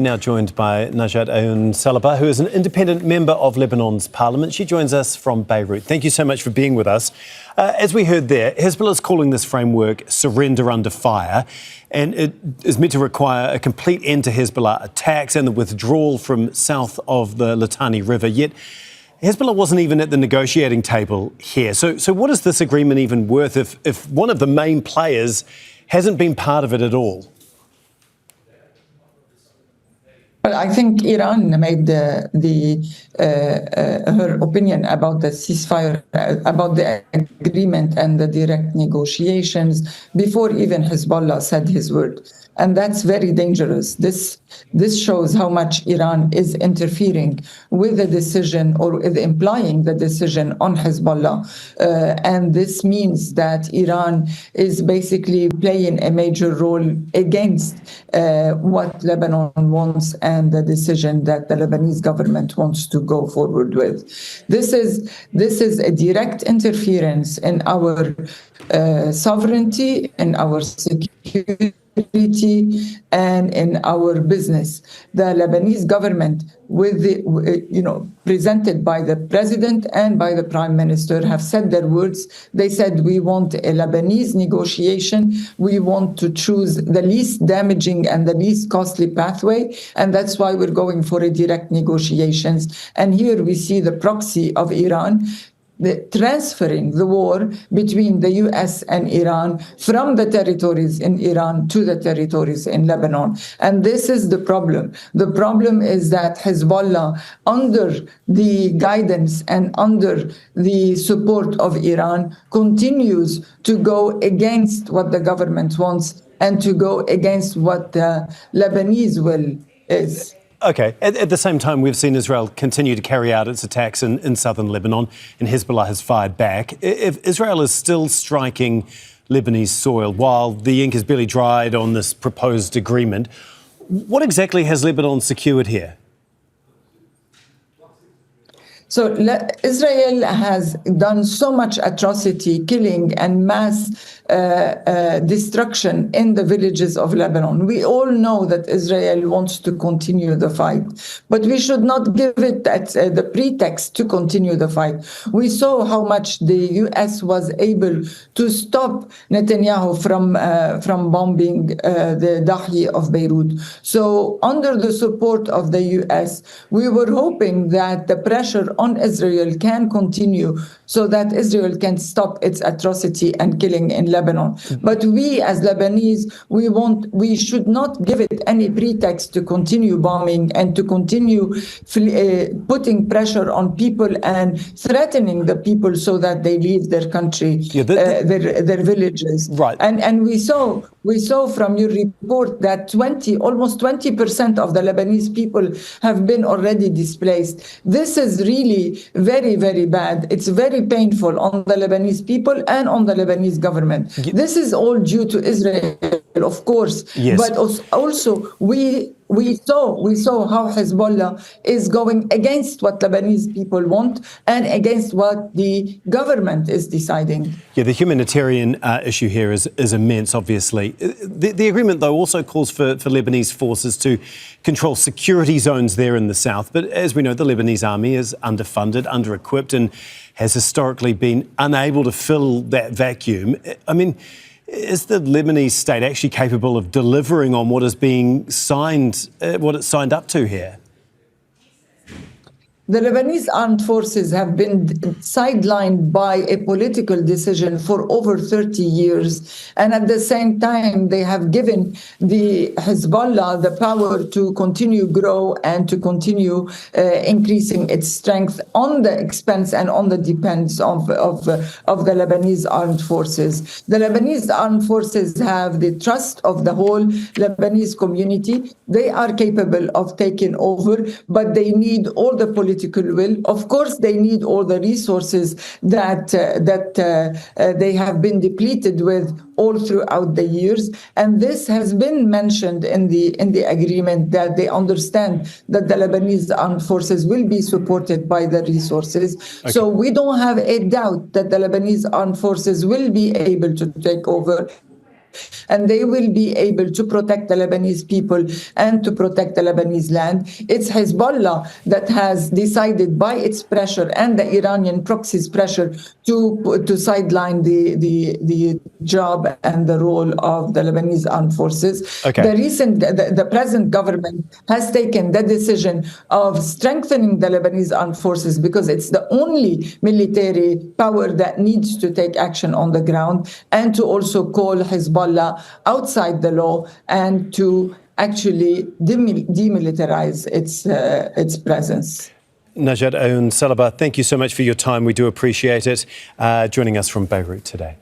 Now joined by Najat Aoun Saliba, who is an independent member of Lebanon's parliament. She joins us from Beirut. Thank you so much for being with us. As we heard there, Hezbollah is calling this framework surrender under fire, and it is meant to require a complete end to Hezbollah attacks and the withdrawal from south of the Litani River. Yet Hezbollah wasn't even at the negotiating table here. So what is this agreement even worth if one of the main players hasn't been part of it at all? Well, I think Iran made her opinion about the ceasefire, about the agreement and the direct negotiations before even Hezbollah said his word. And that's very dangerous. This shows how much Iran is interfering with the decision or implying the decision on Hezbollah. And this means that Iran is basically playing a major role against what Lebanon wants and the decision that the Lebanese government wants to go forward with. This is a direct interference in our sovereignty, in our security, and in our business. The Lebanese government, presented by the president and by the prime minister, have said their words. They said, we want a Lebanese negotiation. We want to choose the least damaging and the least costly pathway. And that's why we're going for a direct negotiations. And here we see the proxy of Iran transferring the war between the US and Iran from the territories in Iran to the territories in Lebanon. And this is the problem. The problem is that Hezbollah, under the guidance and under the support of Iran, continues to go against what the government wants and to go against what the Lebanese will is. OK. At the same time, we've seen Israel continue to carry out its attacks in southern Lebanon, and Hezbollah has fired back. If Israel is still striking Lebanese soil while the ink is barely dried on this proposed agreement, what exactly has Lebanon secured here? So Israel has done so much atrocity, killing and mass destruction in the villages of Lebanon. We all know that Israel wants to continue the fight, but we should not give it the pretext to continue the fight. We saw how much the US was able to stop Netanyahu from bombing the Dahi of Beirut. So under the support of the US, we were hoping that the pressure on Israel can continue so that Israel can stop its atrocity and killing in Lebanon. But we as Lebanese, we should not give it any pretext to continue bombing and to continue putting pressure on people and threatening the people so that they leave their country, their villages. Right. And we saw from your report that almost 20% of the Lebanese people have been already displaced. This is really very, very bad. It's very painful on the Lebanese people and on the Lebanese government. This is all due to Israel, of course. Yes. But also we saw how Hezbollah is going against what Lebanese people want and against what the government is deciding. Yeah, the humanitarian issue here is immense, obviously. The agreement, though, also calls for Lebanese forces to control security zones there in the south. But as we know, the Lebanese army is underfunded, under-equipped, and has historically been unable to fill that vacuum. I mean, is the Lebanese state actually capable of delivering on what is being signed, what it's signed up to here? The Lebanese Armed Forces have been sidelined by a political decision for over 30 years. And at the same time, they have given the Hezbollah the power to continue grow and to continue increasing its strength on the expense and on the depends of the Lebanese Armed Forces. The Lebanese Armed Forces have the trust of the whole Lebanese community. They are capable of taking over, but they need all the political will. Of course, they need all the resources that they have been depleted with all throughout the years. And this has been mentioned in the agreement, that they understand that the Lebanese Armed Forces will be supported by the resources. Okay. So we don't have a doubt that the Lebanese Armed Forces will be able to take over and they will be able to protect the Lebanese people and to protect the Lebanese land. It's Hezbollah that has decided by its pressure and the Iranian proxies' pressure to sideline the job and the role of the Lebanese Armed Forces. Okay. The present government has taken the decision of strengthening the Lebanese Armed Forces because it's the only military power that needs to take action on the ground, and to also call Hezbollah outside the law and to actually demilitarize its presence. Najat, Aoun, Saliba, thank you so much for your time. We do appreciate it. Joining us from Beirut today.